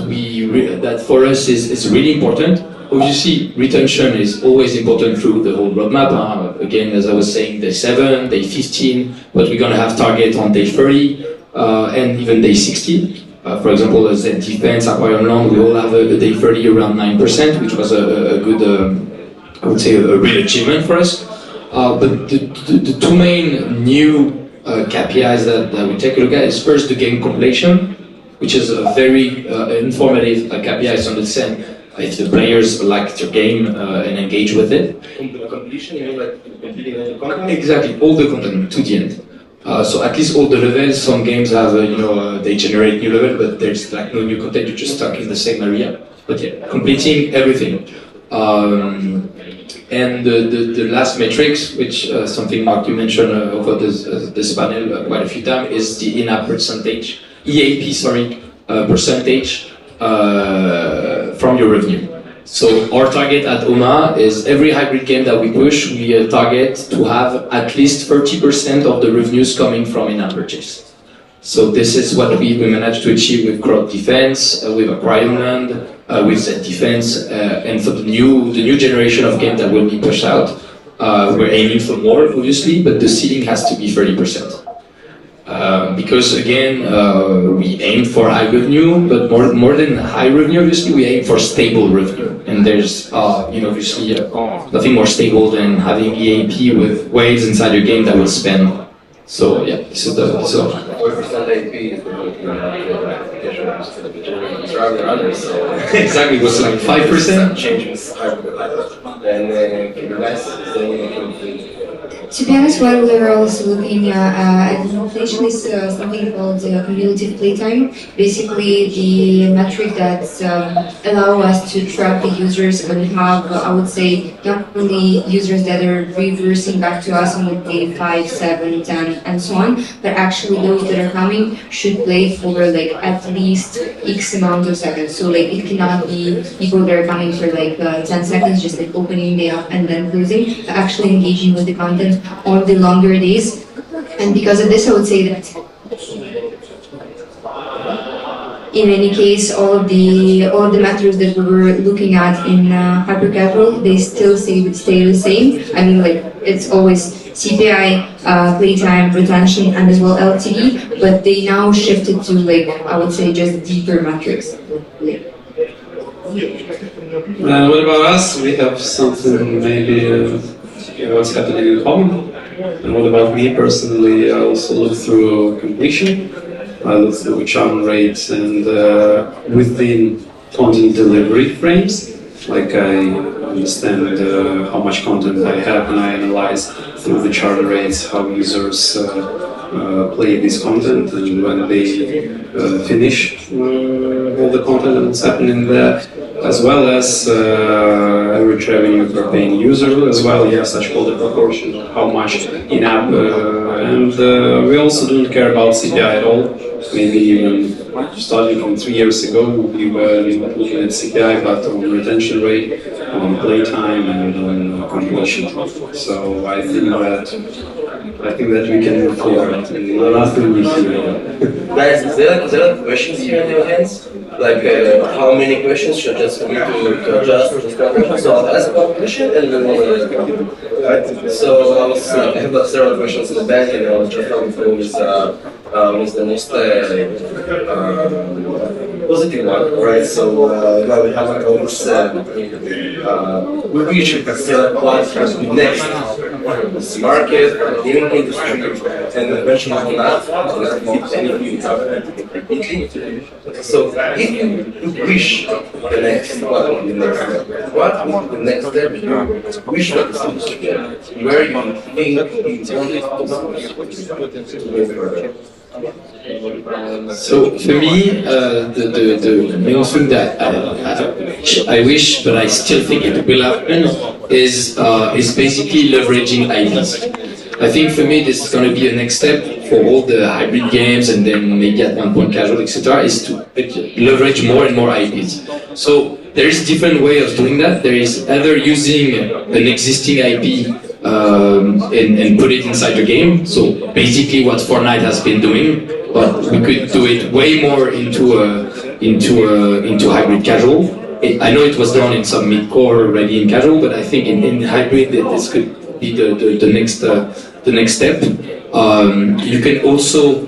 that for us is really important. Obviously, retention is always important through the whole roadmap. Again, as I was saying, day 7, day 15, but we're going to have target on day 30 and even day 60. For example, as a defense, Aquarium Land, we all have a day 30 around 9%, which was a good, I would say, a real achievement for us. But the two main new KPIs that we take a look at is first the game completion, which is a very informative KPI to understand if the players liked your game and engage with it. Completion, you mean like completing all the content? Exactly, all the content to the end. So at least all the levels, some games have, they generate new level, but there's like no new content, you're just stuck in the same area. But yeah, completing everything. And the last metrics, which something Mark you mentioned over this panel quite a few times, is the in-app percentage, EAP, sorry, percentage from your revenue. So our target at OMA is every hybrid game that we push, we target to have at least 30% of the revenues coming from in-app purchase. So this is what we managed to achieve with Crowd Defense, with Aquarium Land, with Z Defense, and for the new generation of games that will be pushed out, we're aiming for more, obviously, but the ceiling has to be 30%. Because again, we aim for high revenue, but more than high revenue, obviously, we aim for stable revenue. And there's, obviously, nothing more stable than having EAP with waves inside your game that will spend. So yeah, this is the. Exactly, it was like 5%. Changes To be honest, while we're also looking at inflation is something called cumulative playtime. Basically, the metric that allow us to track the users and have, I would say, not only users that are reversing back to us on the day 5, 7, 10, and so on, but actually those that are coming should play for like at least X amount of seconds. So like it cannot be people that are coming for like 10 seconds, just like opening the app and then closing, but actually engaging with the content on the longer days. And because of this, I would say that in any case, all of the metrics that we were looking at in hyper casual, they still stay the same. I mean, like it's always CPI, playtime, retention, and as well LTV, but they now shifted to like I would say just deeper metrics. What about us? We have something maybe what's happening in common. And what about me personally? I also look through completion. I look through churn rates and within content delivery frames. Like I understand how much content I have, and I analyze through the churn rates how users play this content, and when they finish all the content that's happening there, as well as average revenue per paying user, as well, yes, such called the proportion of how much in-app, and we also don't care about CPI at all. Maybe even starting from 3 years ago, we were looking at CPI, but on retention rate, on playtime, and on completion. So I think that we can move forward. And nothing we see. Guys, is there questions here in your hands? Like, how many questions should just need to adjust for this question? So I'll ask one question and then so I have several questions in the back, and I'll just come through with the most positive one, right? So now we have all this we should consider what is next. This market, gaming industry, and eventually not fit anything so if you wish the next, what would be the next step? What would be the next step you wish for this industry? Where you think it's only possible to go further? So for me, the main thing that I wish, but I still think it will happen, is basically leveraging IPs. I think for me this is going to be a next step for all the hybrid games, and then maybe at one point casual, etc., is to leverage more and more IPs. So there is different way of doing that. There is either using an existing IP and put it inside the game. So basically what Fortnite has been doing, but we could do it way more into hybrid casual. I know it was done in some mid-core already in casual, but I think in hybrid this could be the next step. You can also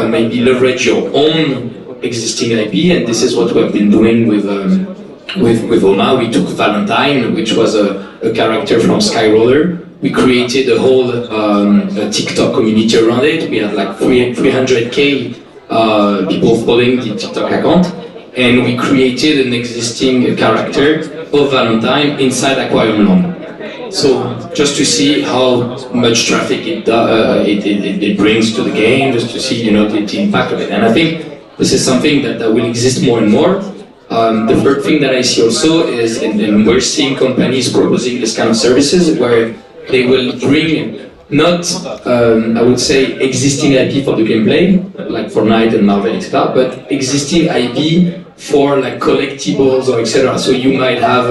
maybe leverage your own existing IP, and this is what we have been doing with Oma. We took Valentine, which was a character from Skyroller. We created a whole TikTok community around it. We had like 300k people following the TikTok account, and we created an existing character of Valentine inside Aquarium Land. So just to see how much traffic it brings to the game, just to see the impact of it. And I think this is something that will exist more and more. The third thing that I see also is, and we're seeing companies proposing this kind of services where they will bring not, I would say, existing IP for the gameplay, like Fortnite and Marvel, etc., but existing IP for like collectibles or etc. So you might have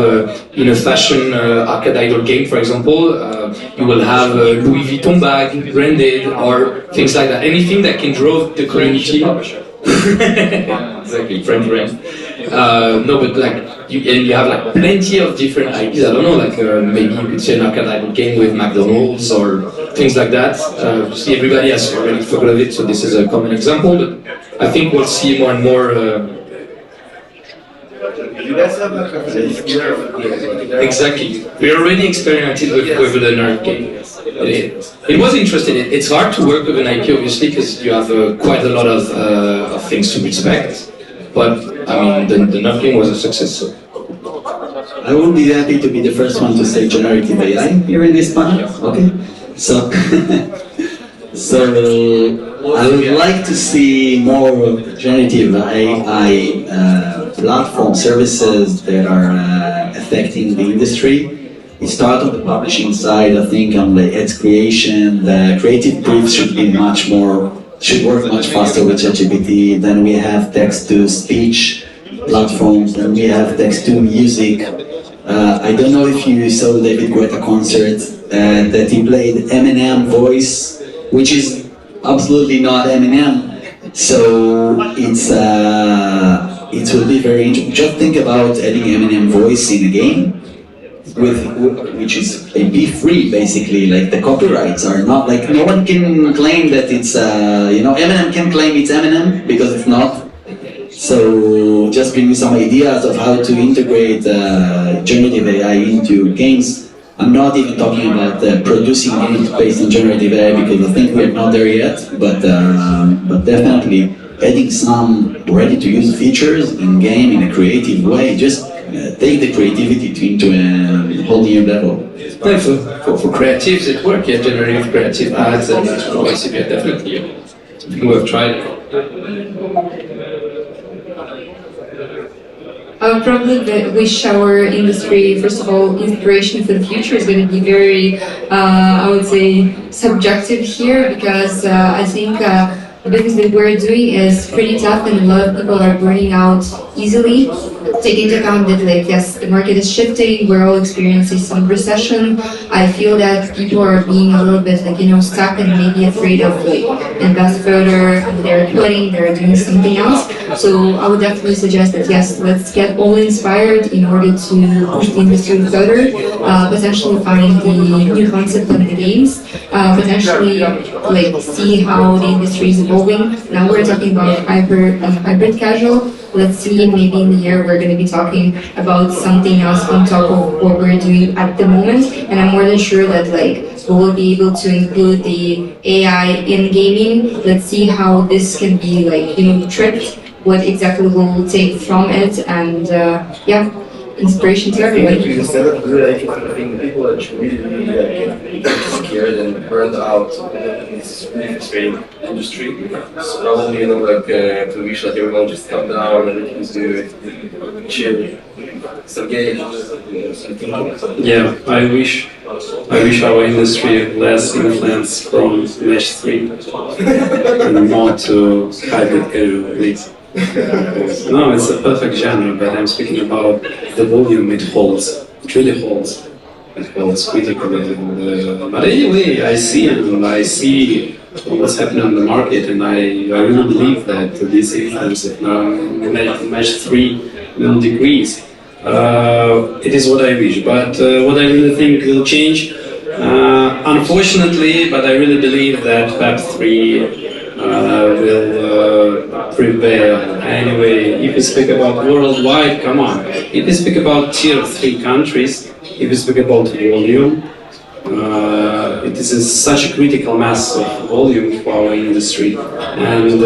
in a fashion arcade idol game, for example, you will have a Louis Vuitton bag branded or things like that. Anything that can draw the community. Exactly, French brand. No, but like you have like plenty of different IPs. I don't know, like maybe you could say an arcade idol game with McDonald's or things like that. See, everybody has already thought of it, so this is a common example. But I think we'll see more and more. You guys have like a Exactly. We already experimented with the nerd game. It was interesting. It's hard to work with an IP, obviously, because you have quite a lot of things to respect. But I mean, the nerd game was a success. So. I would be happy to be the first one to say generative AI here in this panel. Okay, so I would like to see more generative AI platform services that are affecting the industry. It starts on the publishing side. I think on the ads creation, the creative briefs should work much faster with ChatGPT. Then we have text-to-speech platforms. Then we have text-to-music. I don't know if you saw David Guetta concert that he played Eminem voice, which is absolutely not Eminem. So it will be very interesting. Just think about adding Eminem voice in a game, which is IP-free basically. Like the copyrights are not like no one can claim that it's Eminem can claim it's Eminem because it's not. So just bring me some ideas of how to integrate generative AI into games. I'm not even talking about producing games based on generative AI because I think we're not there yet. But definitely adding some ready-to-use features in game in a creative way. Just take the creativity into a whole new level. No, for creatives it works, yeah, generative creative ads and voice, yeah, definitely. We have tried. Probably the wish our industry, first of all, inspiration for the future is going to be very, I would say, subjective here because I think the business that we're doing is pretty tough and a lot of people are burning out easily. Take into account that, like, yes, the market is shifting, we're all experiencing some recession. I feel that people are being a little bit, like, stuck and maybe afraid of, like, invest further, and they're quitting, they're doing something else. So I would definitely suggest that, yes, let's get all inspired in order to push the industry further, potentially find the new concept of the games, potentially, like, see how the industry is evolving. Now we're talking about hybrid casual. Let's see, maybe in the year we're going to be talking about something else on top of what we're doing at the moment. And I'm more than sure that, like, we will be able to include the AI in gaming. Let's see how this can be, like, tricked, what exactly we'll take from it, and yeah, inspiration to everybody. Instead of good, I think people are really scared and burned out in this really frustrating industry. So probably, to wish that everyone just calm down and just do it, chill, engage. Yeah, I wish our industry had less influence from Mesh 3 and more to hybrid casual leagues. No, it's a perfect genre, but I'm speaking about the volume it holds. It really holds. It holds critically. But anyway, I see what's happening on the market, and I really believe that this influence of Mesh 3 will decrease. It is what I wish, but what I really think will change, unfortunately, but I really believe that Web3 will prevail. Anyway, if you speak about worldwide, come on. If you speak about tier 3 countries, if you speak about volume, it is such a critical mass of volume for our industry. And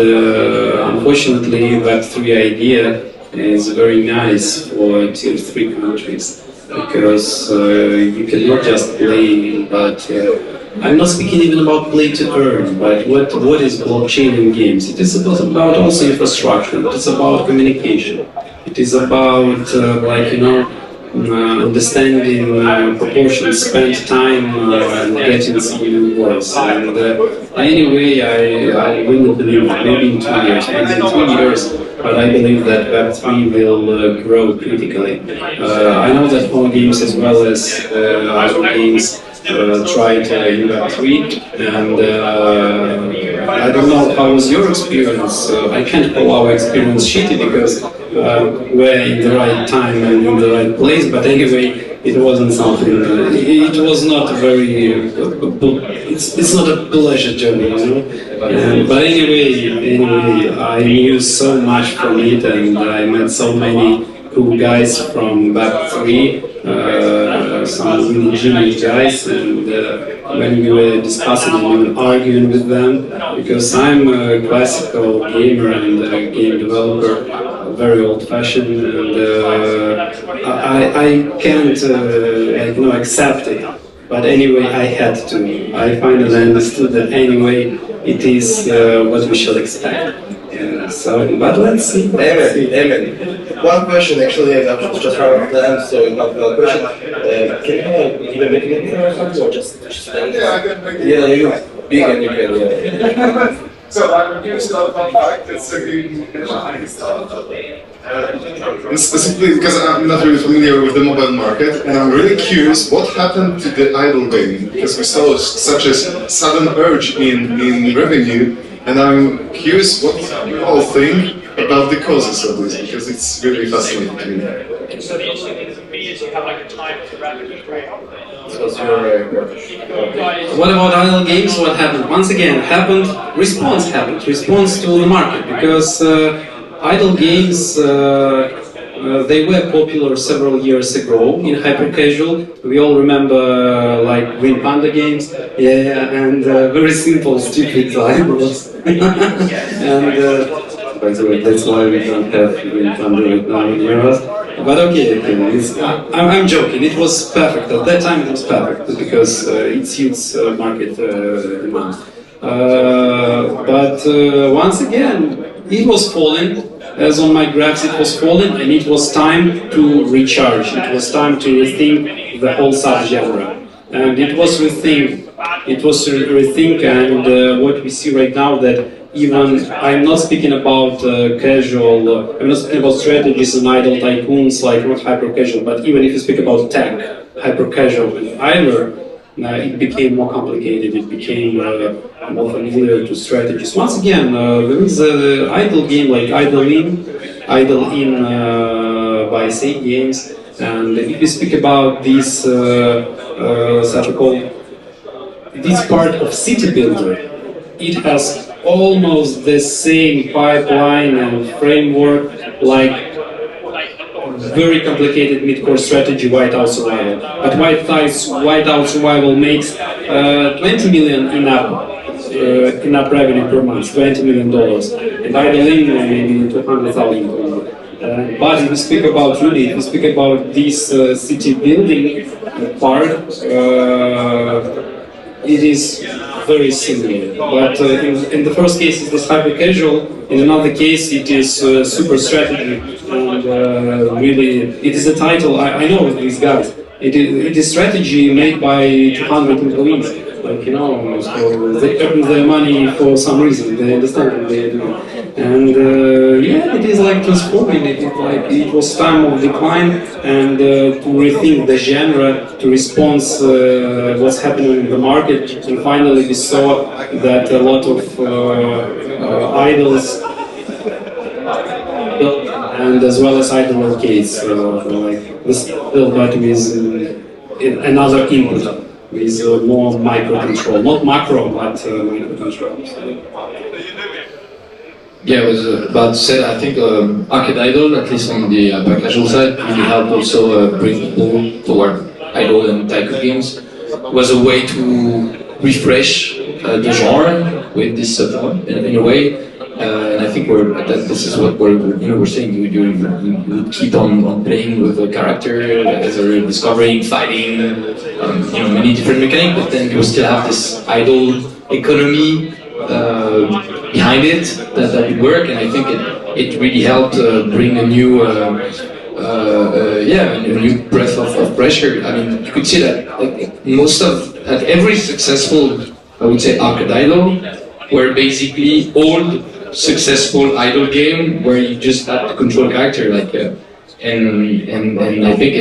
unfortunately, Web3 idea is very nice for tier 3 countries because you cannot just play, but I'm not speaking even about play to earn, but what is blockchain in games? It is about also infrastructure, it is about communication, it is about understanding proportions, spend time and getting some new words. And anyway, I really believe maybe in 2 years, maybe in 3 years, but I believe that Web3 will grow critically. I know that home games as well as other games tried in Web3, and I don't know how was your experience. I can't call our experience shitty because we're in the right time and in the right place, but anyway, it wasn't something, it was not very, it's not a pleasure journey, but anyway, I knew so much from it, and I met so many cool guys from Web3, some really genius guys, and when we were discussing and arguing with them, because I'm a classical gamer and a game developer, very old-fashioned, and I can't accept it. But anyway, I had to. I finally understood that anyway, it is what we shall expect. But let's see. Amen. One question, actually, I'm just running out of time, so you have one question. Can you even make it or something, or just stand there? Yeah, you big and you can, yeah. So I'm curious about the fact that specifically because I'm not really familiar with the mobile market, and I'm really curious what happened to the idle gaming, because we saw such a sudden urge in revenue, and I'm curious what you all think about the causes of this, because it's really fascinating to me. So the interesting thing for me is you have like a time to rapidly trade. What about idle games? What happened? Once again, response to the market, because idle games, they were popular several years ago in hyper-casual. We all remember like Green Panda games, and very simple, stupid idols. And by the way, that's why we don't have Green Panda right now in Europe. But okay, I'm joking. It was perfect at that time. It was perfect because it suits market demand. But once again, it was falling. As on my graphs, it was falling, and it was time to recharge. It was time to rethink the whole subgenre, and it was rethink. It was rethink, and what we see right now that. Even I'm not speaking about casual. I'm not speaking about strategies and idle tycoons like not hyper casual. But even if you speak about tech, hyper casual and idler, it became more complicated. It became more familiar to strategies. Once again, there is an idle game like Idle In by Say Games, and if you speak about this this part of city builder, it has almost the same pipeline and framework like very complicated mid-core strategy Whiteout Survival. But Whiteout Survival makes 20 million in-app revenue per month, $20 million, and Idle In maybe 200,000. But if we speak about Rudy, if we speak about this city building part, it is very similar, but in the first case it is hyper casual, in another case it is super strategy, and really it is a title, I know these guys, it is strategy made by 200 employees, like you know, so they earn their money for some reason, they understand what they do. And yeah, it is like transforming it. It was time of decline, and to rethink the genre, to respond what's happening in the market. And finally, we saw that a lot of idols, and as well as idol arcades, like this built but with another input, with more micro control, not macro, but micro control. Yeah, I was about to say, I think Arcade Idol, at least on the hyper casual side, really helped also bring people toward idol and tycoon games. It was a way to refresh the genre with this in a way. And I think this is what we're saying. You keep on playing with the character as they're discovering, fighting, many different mechanics. But then you still have this idol economy behind it that would work, and I think it really helped bring a new a new breath of pressure. I mean, you could see that at every successful, I would say, arcade idol were basically old successful idol game where you just had to control character, and I think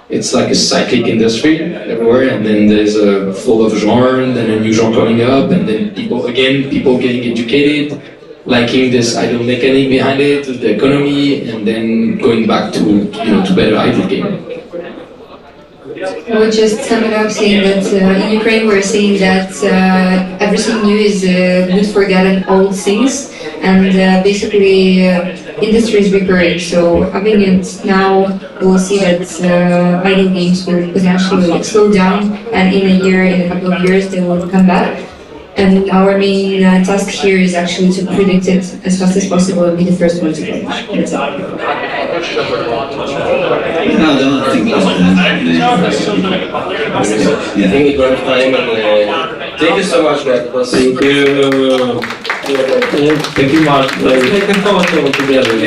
it's like a cyclic industry everywhere, and then there's a flow of genre, and then a new genre coming up, and then people getting educated, liking this idle mechanic behind it, the economy, and then going back to better idle game. I would just sum it up saying that in Ukraine we're saying that everything new is good forgotten old things, and basically industry is recurring. So having it now, we'll see that idle games will potentially slow down, and in a couple of years, they will come back. And our main task here is actually to predict it as fast as possible and be the first one to go. That's all. No, I don't think that's I think we're going to time, and thank you so much, Matt. Thank you. Thank you much. Like, together.